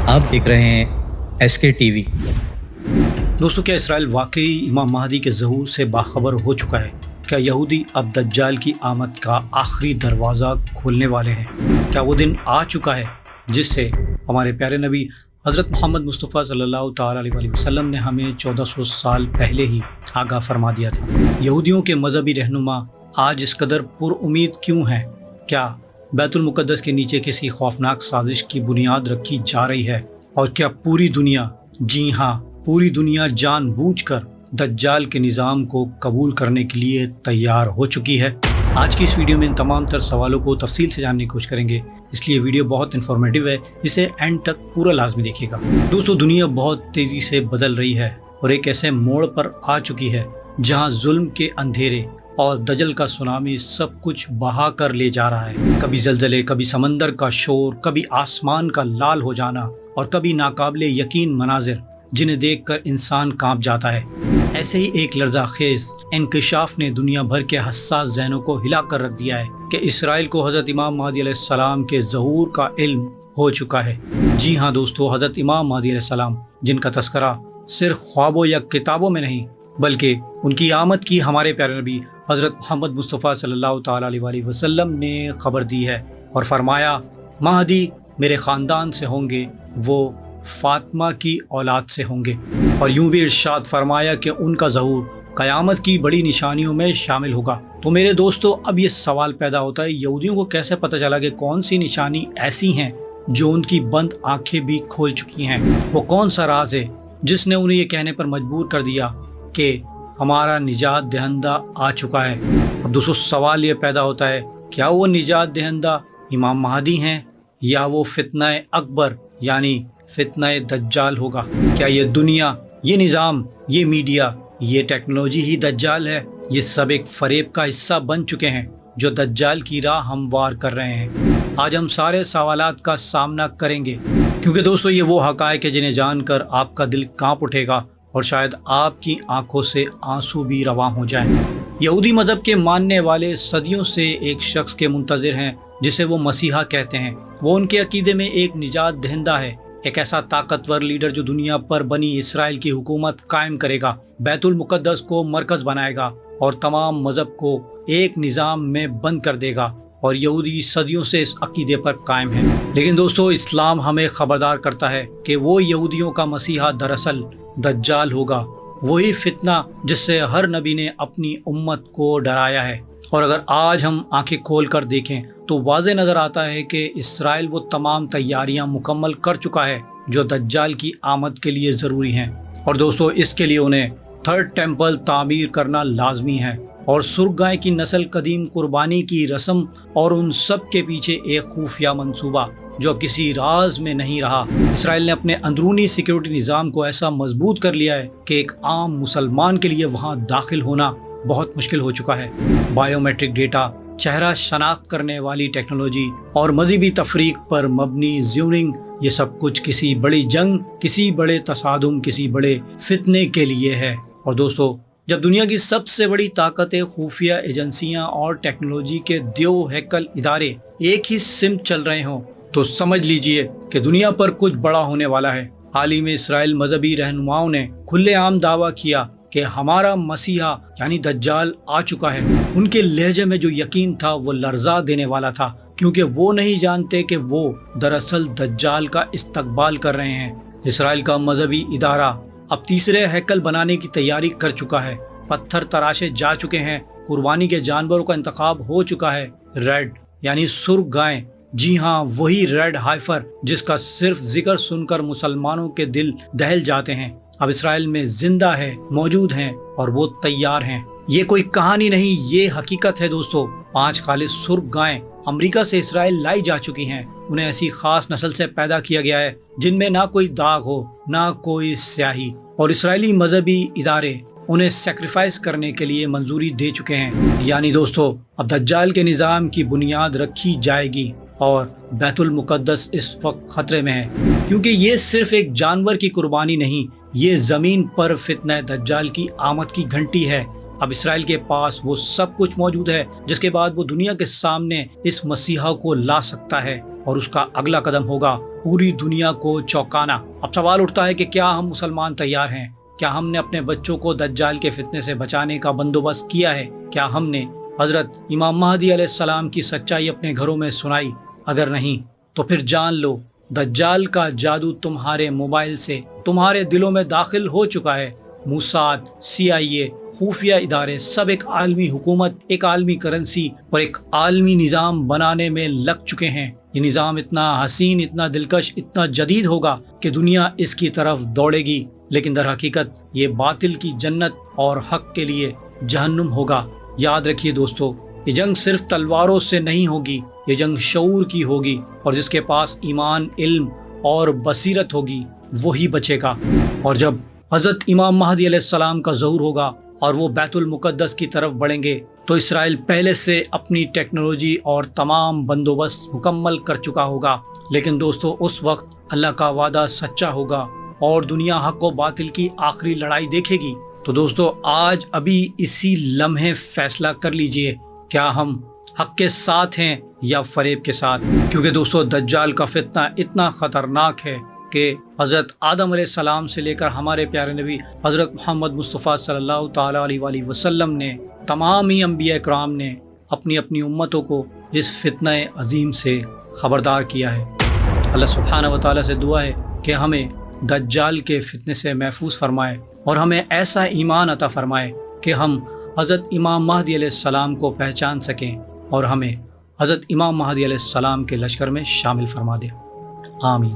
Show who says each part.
Speaker 1: आप देख रहे हैं SK TV।
Speaker 2: दोस्तों, क्या इसराइल वाकई इमाम महदी के ज़हूर से बाखबर हो चुका है? क्या यहूदी अब दज्जाल की आमद का आखिरी दरवाज़ा खोलने वाले हैं? क्या वो दिन आ चुका है जिससे हमारे प्यारे नबी हज़रत मोहम्मद मुस्तफ़ा सल्लल्लाहु ताला अलैहि वसल्लम ने हमें 1400 साल पहले ही आगाह फरमा दिया था? यहूदियों के मजहबी रहनुमा आज इस कदर पुरउम्मीद क्यों हैं? क्या बैतुल मुक़द्दस के नीचे किसी खौफनाक साजिश की बुनियाद रखी जा रही है? और क्या पूरी दुनिया, जी हाँ पूरी दुनिया जानबूझकर दज्जाल के निज़ाम को कबूल करने के लिए तैयार हो चुकी है? आज की इस वीडियो में इन तमाम तर सवालों को तफसील से जानने की कोशिश करेंगे, इसलिए वीडियो बहुत इन्फॉर्मेटिव है, इसे एंड तक पूरा लाजमी देखिएगा। दोस्तों, दुनिया बहुत तेज़ी से बदल रही है और एक ऐसे मोड़ पर आ चुकी है जहां जुल्म के अंधेरे और दजल का सुनामी सब कुछ बहा कर ले जा रहा है। कभी जलजले, कभी समंदर का शोर, कभी आसमान का लाल हो जाना और कभी नाकाबिले यकीन मनाजिर जिन्हें देखकर इंसान कांप जाता है। ऐसे ही एक लर्ज़ाखेज़ इंकशाफ ने दुनिया भर के हसास ज़हनों को हिला कर रख दिया है कि इसराइल को हज़रत इमाम महदी अलैहिस्सलाम के ज़हूर का इल्म हो चुका है। जी हाँ दोस्तों, हज़रत इमाम महदी अलैहिस्सलाम जिनका तस्करा सिर्फ ख्वाबों या किताबों में नहीं बल्कि उनकी आमद की हमारे प्यारे नबी हज़रत मोहम्मद मुस्तफ़ा सल्लल्लाहु ताला अलैहि वसल्लम ने खबर दी है और फरमाया, महदी मेरे ख़ानदान से होंगे, वो फातिमा की औलाद से होंगे। और यूं भी इरशाद फरमाया कि उनका ज़हूर क़यामत की बड़ी निशानियों में शामिल होगा। तो मेरे दोस्तों, अब ये सवाल पैदा होता है, यहूदियों को कैसे पता चला कि कौन सी निशानी ऐसी हैं जो उनकी बंद आंखें भी खोल चुकी हैं? वो कौन सा राज है जिसने उन्हें ये कहने पर मजबूर कर दिया कि हमारा निजात दहिंदा आ चुका है? अब दोस्तों, सवाल ये पैदा होता है, क्या वो निजात दहिंदा इमाम महदी हैं या वो फितना अकबर यानी फितना दज्जाल होगा? क्या ये दुनिया, ये निज़ाम, ये मीडिया, ये टेक्नोलॉजी ही दज्जाल है? ये सब एक फरेब का हिस्सा बन चुके हैं जो दज्जाल की राह हमवार कर रहे हैं। आज हम सारे सवालात का सामना करेंगे, क्योंकि दोस्तों ये वो हक़ाइक़ है जिन्हें जानकर आपका दिल कांप उठेगा और शायद आपकी आंखों से आंसू भी रवां हो जाएं। यहूदी मज़हब के मानने वाले सदियों से एक शख्स के मुंतज़िर हैं जिसे वो मसीहा कहते हैं। वो उनके अकीदे में एक निजात दहिंदा है, एक ऐसा ताकतवर लीडर जो दुनिया पर बनी इसराइल की हुकूमत कायम करेगा, बैतुल मुक़द्दस को मरकज़ बनाएगा और तमाम मज़हब को एक निज़ाम में बंद कर देगा। और यहूदी सदियों से इस अकीदे पर कायम है। लेकिन दोस्तों, इस्लाम हमें ख़बरदार करता है कि वो यहूदियों का मसीहा दरअसल दज्जाल होगा, वही फितना जिससे हर नबी ने अपनी उम्मत को डराया है। और अगर आज हम आंखें खोल कर देखें तो वाज़े नज़र आता है कि इसराइल वो तमाम तैयारियां मुकम्मल कर चुका है जो दज्जाल की आमद के लिए ज़रूरी हैं। और दोस्तों, इसके लिए उन्हें थर्ड टेम्पल तामीर करना लाजमी है और सुर्ख गाय की नस्ल, कदीम कुर्बानी की रस्म और उन सब के पीछे एक खुफिया मंसूबा जो किसी राज में नहीं रहा। इसराइल ने अपने अंदरूनी सिक्योरिटी निज़ाम को ऐसा मजबूत कर लिया है कि एक आम मुसलमान के लिए वहाँ दाखिल होना बहुत मुश्किल हो चुका है। बायोमेट्रिक डेटा, चेहरा शनाख्त करने वाली टेक्नोलॉजी और मज़हबी तफरीक पर मबनी ज़्यूनिंग, ये सब कुछ किसी बड़ी जंग, किसी बड़े तसादुम, किसी बड़े फितने के लिए है। और दोस्तों, जब दुनिया की सबसे बड़ी ताकतें, खुफिया एजेंसियां और टेक्नोलॉजी के देव हैकल इदारे एक ही सिमत चल रहे हों तो समझ लीजिए कि दुनिया पर कुछ बड़ा होने वाला है। हाल ही में इसराइल मजहबी रहनुमाओं ने खुलेआम दावा किया कि हमारा मसीहा यानी दज्जाल आ चुका है। उनके लहजे में जो यकीन था वो लर्जा देने वाला था, क्योंकि वो नहीं जानते कि वो दरअसल दज्जाल का इस्तकबाल कर रहे हैं। इसराइल का मजहबी इदारा अब तीसरे हैकल बनाने की तैयारी कर चुका है। पत्थर तराशे जा चुके हैं, कुर्बानी के जानवरों का इंतखाब हो चुका है। रेड यानी सुर्ख गाय, जी हाँ वही रेड हाइफर जिसका सिर्फ जिक्र सुनकर मुसलमानों के दिल दहल जाते हैं, अब इसराइल में जिंदा है, मौजूद हैं और वो तैयार हैं। ये कोई कहानी नहीं, ये हकीकत है दोस्तों। 5 खालिद सुर्ख गायें अमेरिका से इसराइल लाई जा चुकी हैं। उन्हें ऐसी खास नस्ल से पैदा किया गया है जिनमें ना कोई दाग हो, ना कोई स्याही, और इसराइली मजहबी इदारे उन्हें सेक्रीफाइस करने के लिए मंजूरी दे चुके हैं। यानी दोस्तों, अब दज्जाल के निज़ाम की बुनियाद रखी जाएगी और बैतुल मुक़द्दस इस वक्त खतरे में है, क्योंकि ये सिर्फ एक जानवर की कुर्बानी नहीं, ये ज़मीन पर फितना दज्जाल की आमद की घंटी है। अब इसराइल के पास वो सब कुछ मौजूद है जिसके बाद वो दुनिया के सामने इस मसीहा को ला सकता है, और उसका अगला कदम होगा پوری دنیا کو چونکانا۔ اب سوال اٹھتا ہے کہ کیا ہم مسلمان تیار ہیں؟ کیا ہم نے اپنے بچوں کو دجال کے فتنے سے بچانے کا بندوبست کیا ہے؟ کیا ہم نے حضرت امام مہدی علیہ السلام کی سچائی اپنے گھروں میں سنائی؟ اگر نہیں تو پھر جان لو دجال کا جادو تمہارے موبائل سے تمہارے دلوں میں داخل ہو چکا ہے۔ موساد، CIA، خفیہ ادارے سب ایک عالمی حکومت، ایک عالمی کرنسی اور ایک عالمی نظام بنانے میں لگ چکے ہیں۔ یہ نظام اتنا حسین، اتنا دلکش، اتنا جدید ہوگا کہ دنیا اس کی طرف دوڑے گی، لیکن در حقیقت یہ باطل کی جنت اور حق کے لیے جہنم ہوگا۔ یاد رکھیے دوستو، یہ جنگ صرف تلواروں سے نہیں ہوگی، یہ جنگ شعور کی ہوگی، اور جس کے پاس ایمان، علم اور بصیرت ہوگی وہی بچے گا۔ اور جب حضرت امام مہدی علیہ السلام کا ظہور ہوگا اور وہ بیت المقدس کی طرف بڑھیں گے تو اسرائیل پہلے سے اپنی ٹیکنالوجی اور تمام بندوبست مکمل کر چکا ہوگا، لیکن دوستو اس وقت اللہ کا وعدہ سچا ہوگا اور دنیا حق و باطل کی آخری لڑائی دیکھے گی۔ تو دوستو آج ابھی اسی لمحے فیصلہ کر لیجئے، کیا ہم حق کے ساتھ ہیں یا فریب کے ساتھ؟ کیونکہ دوستو دجال کا فتنہ اتنا خطرناک ہے کہ حضرت آدم علیہ السلام سے لے کر ہمارے پیارے نبی حضرت محمد مصطفیٰ صلی اللہ تعالیٰ علیہ وسلم نے، تمام ہی انبیاء کرام نے اپنی امتوں کو اس فتنہ عظیم سے خبردار کیا ہے۔ اللہ سبحانہ و تعالیٰ سے دعا ہے کہ ہمیں دجال کے فتنے سے محفوظ فرمائے اور ہمیں ایسا ایمان عطا فرمائے کہ ہم حضرت امام مہدی علیہ السلام کو پہچان سکیں اور ہمیں حضرت امام مہدی علیہ السلام کے لشکر میں شامل فرما دے۔ آمین۔